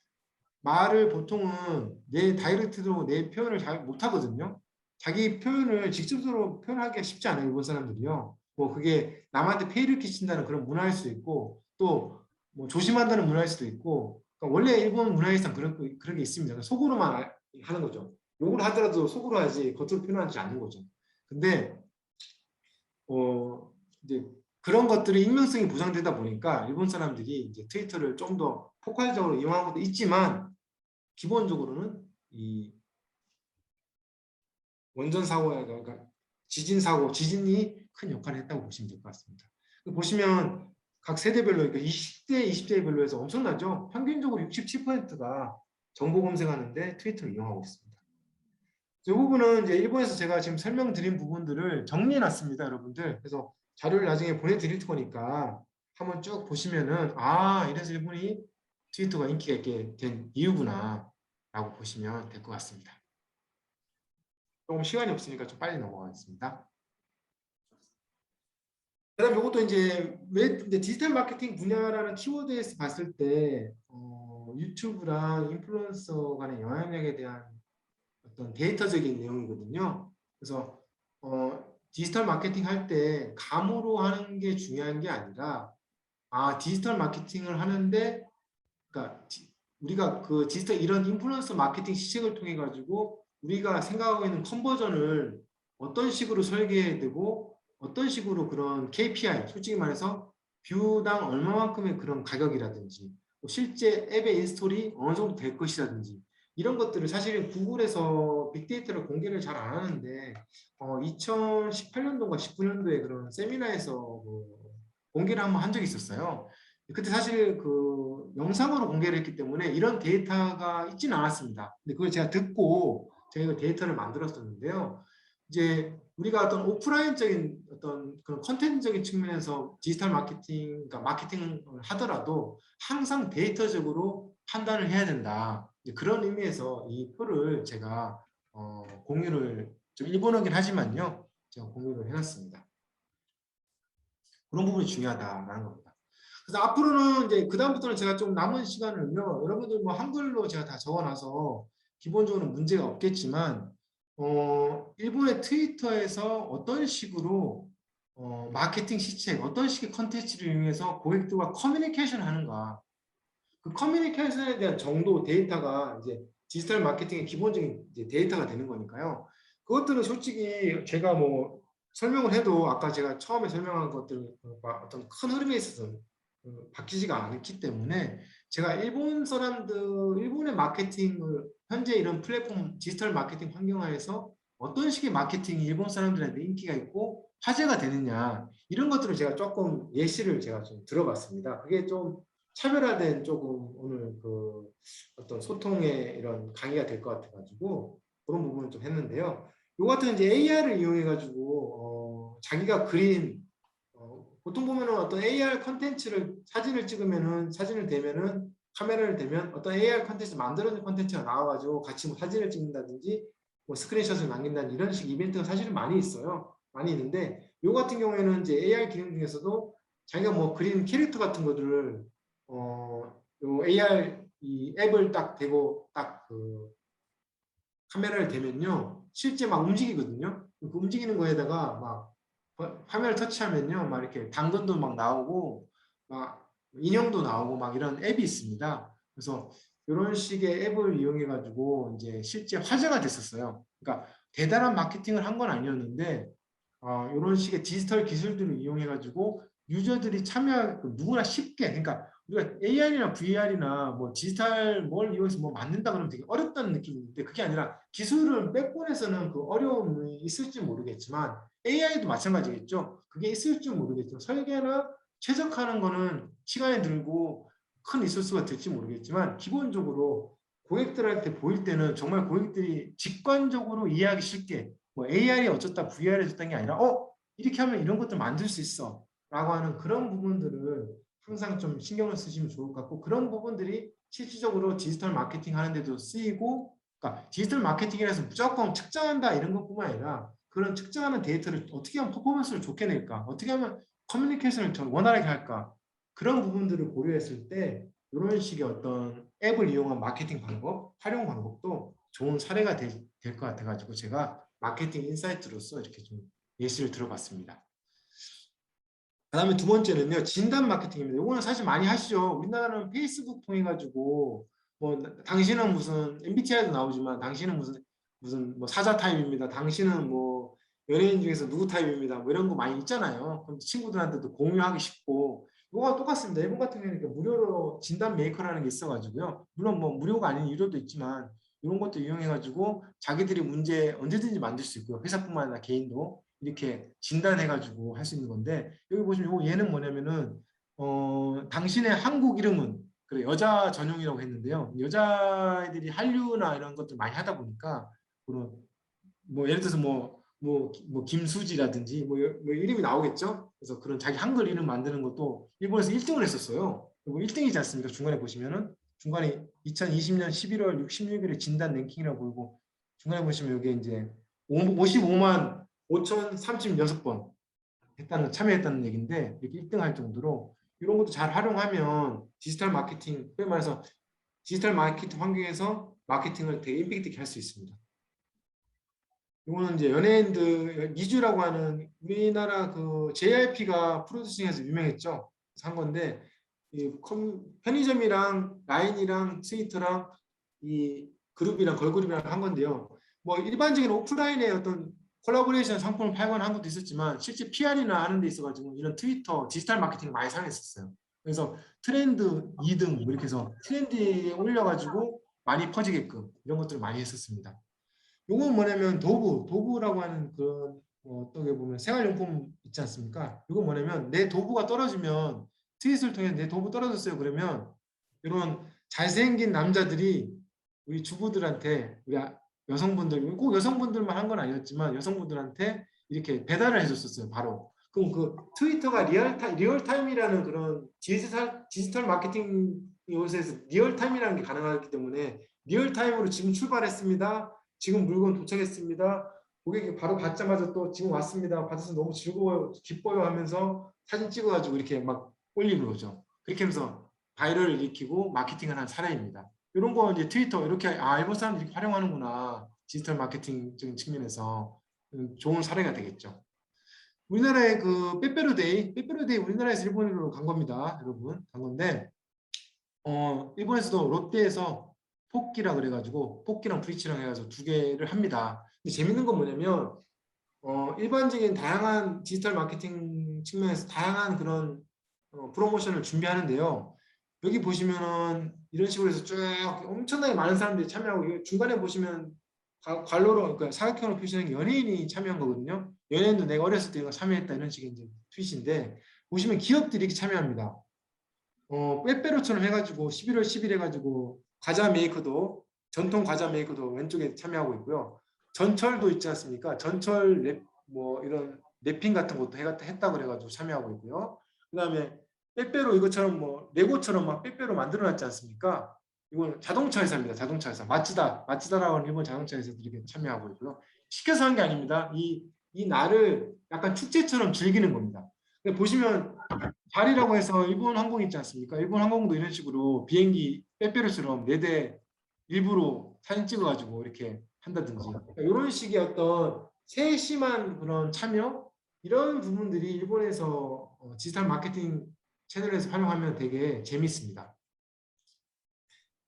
말을 보통은 내 다이렉트로 내 표현을 잘 못하거든요. 자기 표현을 직접적으로 표현하기가 쉽지 않아요. 일본 사람들이요. 뭐 그게 남한테 폐를 끼친다는 그런 문화일 수도 있고 또 뭐 조심한다는 문화일 수도 있고 그러니까 원래 일본 문화에선 그런 게 있습니다. 속으로만 하는 거죠. 욕을 하더라도 속으로 하지 겉으로 표현하지 않는 거죠. 근데 이제 그런 것들이 익명성이 보장되다 보니까 일본 사람들이 이제 트위터를 좀 더 폭발적으로 이용한 것도 있지만 기본적으로는 이 원전 사고가 그러니까 지진 사고, 지진이 큰 역할을 했다고 보시면 될 것 같습니다. 보시면 각 세대별로 그러니까 20대, 20대별로 해서 엄청나죠. 평균적으로 67%가 정보 검색하는데 트위터를 이용하고 있습니다. 이 부분은 이제 일본에서 제가 지금 설명드린 부분들을 정리해놨습니다, 여러분들. 그래서 자료를 나중에 보내드릴 거니까 한번 쭉 보시면은 이래서 일본이 트위터가 인기가 있게 된 이유구나 라고 보시면 될 것 같습니다. 조금 시간이 없으니까 좀 빨리 넘어가겠습니다. 그다음 이것도 이제 디지털 마케팅 분야라는 키워드에서 봤을 때 유튜브랑 인플루언서 간의 영향력에 대한 어떤 데이터적인 내용이거든요. 그래서 디지털 마케팅 할 때 감으로 하는 게 중요한 게 아니라 디지털 마케팅을 하는데 그러니까 우리가 그 디지털 이런 인플루언서 마케팅 시책을 통해 가지고 우리가 생각하고 있는 컨버전을 어떤 식으로 설계되고 어떤 식으로 그런 KPI, 솔직히 말해서 뷰당 얼마만큼의 그런 가격이라든지 실제 앱의 인스톨이 어느 정도 될 것이라든지 이런 것들을 사실은 구글에서 빅데이터를 공개를 잘 안 하는데 2018년도인가 19년도에 그런 세미나에서 공개를 한번 한 적이 있었어요. 그때 사실 그 영상으로 공개를 했기 때문에 이런 데이터가 있지는 않았습니다. 근데 그걸 제가 듣고 저희가 데이터를 만들었었는데요. 이제 우리가 어떤 오프라인적인 어떤 그런 컨텐츠적인 측면에서 디지털 마케팅, 그러니까 마케팅을 하더라도 항상 데이터적으로 판단을 해야 된다. 그런 의미에서 이 표를 제가 공유를 좀 일본어긴 하지만요. 제가 공유를 해놨습니다. 그런 부분이 중요하다라는 겁니다. 그래서 앞으로는 이제 그다음부터는 제가 좀 남은 시간을요. 여러분들 뭐 한글로 제가 다 적어놔서 기본적으로 문제가 없겠지만 일본의 트위터에서 어떤 식으로 마케팅 시책, 어떤 식의 컨텐츠를 이용해서 고객들과 커뮤니케이션 하는가. 그 커뮤니케이션에 대한 정도 데이터가 이제 디지털 마케팅의 기본적인 이제 데이터가 되는 거니까요. 그것들은 솔직히 제가 뭐 설명을 해도 아까 제가 처음에 설명한 것들 어떤 큰 흐름에 있어서 바뀌지가 않기 때문에 제가 일본 사람들, 일본의 마케팅을 현재 이런 플랫폼 디지털 마케팅 환경하에서 어떤 식의 마케팅이 일본 사람들한테 인기가 있고 화제가 되느냐 이런 것들을 제가 조금 예시를 제가 좀 들어봤습니다. 그게 좀 차별화된 조금 오늘 그 어떤 소통의 이런 강의가 될 것 같아가지고 그런 부분을 좀 했는데요. 요 같은 이제 AR을 이용해 가지고 자기가 그린 보통 보면은 어떤 AR 컨텐츠를 사진을 찍으면은 사진을 대면은 카메라를 대면 어떤 AR 컨텐츠 만들어진 컨텐츠가 나와가지고 같이 뭐 사진을 찍는다든지 뭐 스크린샷을 남긴다는 이런 식 이벤트가 사실은 많이 있어요. 많이 있는데 요 같은 경우에는 이제 AR 기능 중에서도 자기가 뭐 그린 캐릭터 같은 것들을 요 AR 이 앱을 딱 대고 딱 그 카메라를 대면요 실제 막 움직이거든요. 그 움직이는 거에다가 막 화면을 터치하면요, 막 이렇게 당근도 막 나오고, 막 인형도 나오고, 막 이런 앱이 있습니다. 그래서 이런 식의 앱을 이용해가지고 이제 실제 화제가 됐었어요. 그러니까 대단한 마케팅을 한 건 아니었는데, 이런 식의 디지털 기술들을 이용해가지고 유저들이 참여, 누구나 쉽게, 그러니까 우리가 AR이나 VR이나 뭐 디지털 뭘 이용해서 뭐 만든다 그러면 되게 어렵다는 느낌인데 그게 아니라 기술을 백본에서는 그 어려움이 있을지 모르겠지만 AI도 마찬가지겠죠. 그게 있을지 모르겠지만 설계나 최적화하는 거는 시간이 들고 큰 리소스가 될지 모르겠지만 기본적으로 고객들한테 보일 때는 정말 고객들이 직관적으로 이해하기 쉽게 뭐 AR이 어쩌다 VR이 어쩌다는 게 아니라 이렇게 하면 이런 것들 만들 수 있어 라고 하는 그런 부분들을 항상 좀 신경을 쓰시면 좋을 것 같고 그런 부분들이 실질적으로 디지털 마케팅 하는데도 쓰이고 그러니까 디지털 마케팅이라서 무조건 측정한다 이런 것뿐만 아니라 그런 측정하는 데이터를 어떻게 하면 퍼포먼스를 좋게 낼까 어떻게 하면 커뮤니케이션을 더 원활하게 할까 그런 부분들을 고려했을 때 이런 식의 어떤 앱을 이용한 마케팅 방법, 활용 방법도 좋은 사례가 될 것 같아가지고 제가 마케팅 인사이트로서 이렇게 좀 예시를 들어봤습니다. 그다음에 두 번째는요 진단 마케팅입니다. 이거는 사실 많이 하시죠. 우리나라는 페이스북 통해 가지고 뭐 당신은 무슨 MBTI도 나오지만 당신은 무슨 뭐 사자 타입입니다. 당신은 뭐 연예인 중에서 누구 타입입니다. 뭐 이런 거 많이 있잖아요. 그럼 친구들한테도 공유하기 쉽고 이거가 똑같습니다. 일본 같은 경우는 무료로 진단 메이커라는 게 있어가지고요. 물론 뭐 무료가 아닌 유료도 있지만 이런 것도 이용해가지고 자기들이 문제 언제든지 만들 수 있고요. 회사뿐만 아니라 개인도 이렇게 진단해가지고 할 수 있는 건데 여기 보시면 요 얘는 뭐냐면은 당신의 한국 이름은 그래 여자 전용이라고 했는데요. 여자애들이 한류나 이런 것들 많이 하다 보니까 그런 뭐 예를 들어서 뭐 김수지라든지 뭐 이름이 나오겠죠. 그래서 그런 자기 한글 이름 만드는 것도 일본에서 1등을 했었어요. 그리고 1등이지 않습니까? 중간에 보시면은 중간에 2020년 11월 16일에 진단 랭킹이라고 보이고 중간에 보시면 여기 이제 55만 5,036번 참여했다는 얘기인데 이렇게 1등 할 정도로 이런 것도 잘 활용하면 디지털 마케팅, 소위 말해서 디지털 마케팅 환경에서 마케팅을 되게 임팩트 있게 할 수 있습니다. 이거는 이제 연예인들 미주라고 하는 우리나라 그 JYP가 프로듀싱해서 유명했죠. 한 건데 이 편의점이랑 라인이랑 트위터랑 이 그룹이랑 걸그룹이랑 한 건데요. 뭐 일반적인 오프라인의 어떤 콜라보레이션 상품을 팔거나 한 것도 있었지만 실제 PR이나 하는 데 있어가지고 이런 트위터 디지털 마케팅을 많이 사용했었어요. 그래서 트렌드 2등 뭐 이렇게 해서 트렌드에 올려가지고 많이 퍼지게끔 이런 것들을 많이 했었습니다. 요건 뭐냐면 도구라고 하는 그런 어떻게 보면 생활용품 있지 않습니까? 이건 뭐냐면 내 도구가 떨어지면 트윗을 통해 내 도구 떨어졌어요. 그러면 이런 잘생긴 남자들이 우리 주부들한테 우리 여성분들 꼭 여성분들만 한 건 아니었지만 여성분들한테 이렇게 배달을 해줬었어요. 바로. 그럼 그 트위터가 리얼타임이라는 그런 디지털 마케팅 요새에서 리얼타임이라는 게 가능하기 때문에 리얼타임으로 지금 출발했습니다. 지금 물건 도착했습니다. 고객이 바로 받자마자 또 지금 왔습니다. 받아서 너무 즐거워요, 기뻐요 하면서 사진 찍어가지고 이렇게 막 올리는 거죠. 그렇게 하면서 바이럴을 일으키고 마케팅을 한 사례입니다. 이런 거 이제 트위터 이렇게 일본 사람들이 이렇게 활용하는구나. 디지털 마케팅적인 측면에서 좋은 사례가 되겠죠. 우리나라의 그 빼빼로데이 우리나라에서 일본으로 간 겁니다. 여러분 간 건데 일본에서도 롯데에서 포끼라 그래가지고 포끼랑 브리치랑 해가지고 두 개를 합니다. 근데 재밌는 건 뭐냐면 일반적인 다양한 디지털 마케팅 측면에서 다양한 그런 프로모션을 준비하는데요. 여기 보시면은 이런 식으로 해서 쭉 엄청나게 많은 사람들이 참여하고 이거 중간에 보시면 괄로로 그러니까 사각형으로 표시하는 게 연예인이 참여한 거거든요. 연예인도 내가 어렸을 때 이거 참여했다 이런 식의 이제 트윗인데 보시면 기업들이 이렇게 참여합니다. 빼빼로처럼 해가지고 11월 10일 해가지고 과자 메이커도 전통 과자 메이커도 왼쪽에 참여하고 있고요. 전철도 있지 않습니까? 전철 뭐 이런 랩핑 같은 것도 했다고 그래가지고 참여하고 있고요. 그다음에 빼빼로 이것처럼 뭐 레고처럼 막 빼빼로 만들어놨지 않습니까? 이건 자동차 회사입니다. 자동차 회사 마츠다라고 하는 일본 자동차 회사들이 이렇게 참여하고 있고요. 시켜서 한 게 아닙니다. 이 날을 약간 축제처럼 즐기는 겁니다. 보시면 자리라고 해서 일본 항공 있지 않습니까? 일본 항공도 이런 식으로 비행기 빼빼로처럼 4대 일부러 사진 찍어가지고 이렇게 한다든지 그러니까 이런 식의 어떤 세심한 그런 참여 이런 부분들이 일본에서 디지털 마케팅 채널에서 활용하면 되게 재밌습니다.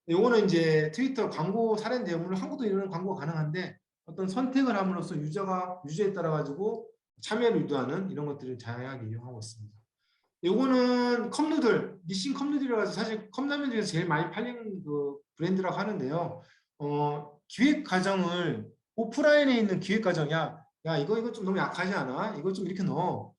요거는 이제 트위터 광고 사례인데요. 물론 한국도 이런 광고가 가능한데 어떤 선택을 함으로써 유저에 따라 가지고 참여를 유도하는 이런 것들을 다양하게 이용하고 있습니다. 요거는 컵누들, 니신 컵누들이라고 해서 사실 컵라면 중에서 제일 많이 팔리는 그 브랜드라고 하는데요. 기획 과정을 오프라인에 있는 기획 과정이야. 야, 이거 좀 너무 약하지 않아? 이거 좀 이렇게 넣어.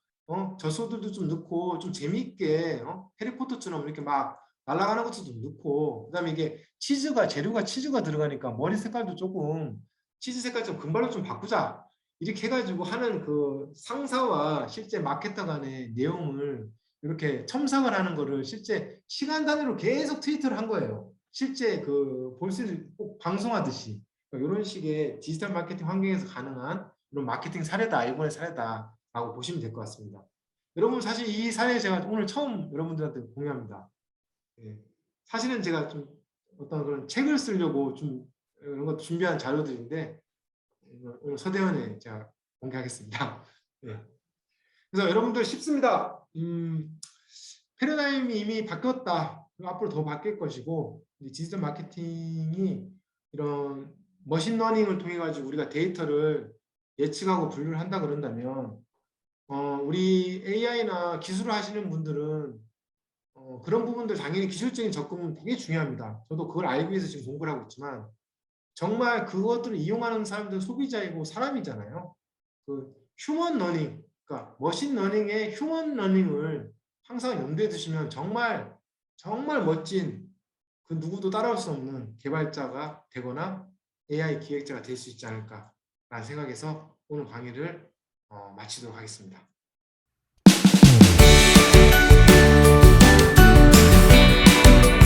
젖소들도 좀 넣고 좀 재미있게 해리포터처럼 이렇게 막 날아가는 것도 좀 넣고 그다음에 이게 재료가 치즈가 들어가니까 머리 색깔도 조금 치즈 색깔 좀 금발로 좀 바꾸자. 이렇게 해가지고 하는 그 상사와 실제 마케터 간의 내용을 이렇게 첨삭을 하는 거를 실제 시간 단위로 계속 트위터를 한 거예요. 실제 그 볼스 꼭 방송하듯이 이런 식의 디지털 마케팅 환경에서 가능한 이런 마케팅 사례다, 일본의 사례다라고 보시면 될 것 같습니다. 여러분 사실 이 사례 제가 오늘 처음 여러분들한테 공유합니다. 예. 사실은 제가 좀 어떤 그런 책을 쓰려고 좀 이런 것 준비한 자료들인데 오늘 서대원에 제가 공개하겠습니다. 예. 그래서 여러분들 쉽습니다. 패러다임이 이미 바뀌었다. 앞으로 더 바뀔 것이고 디지털 마케팅이 이런 머신러닝을 통해 가지고 우리가 데이터를 예측하고 분류를 한다 그런다면 우리 AI나 기술을 하시는 분들은 그런 부분들 당연히 기술적인 접근은 되게 중요합니다. 저도 그걸 알기 위해서 지금 공부를 하고 있지만 정말 그것들을 이용하는 사람들은 소비자이고 사람이잖아요. 그 휴먼 러닝, 그러니까 머신 러닝의 휴먼 러닝을 항상 염두에 두시면 정말 멋진 그 누구도 따라올 수 없는 개발자가 되거나 AI 기획자가 될 수 있지 않을까라는 생각에서 오늘 강의를 마치도록 하겠습니다.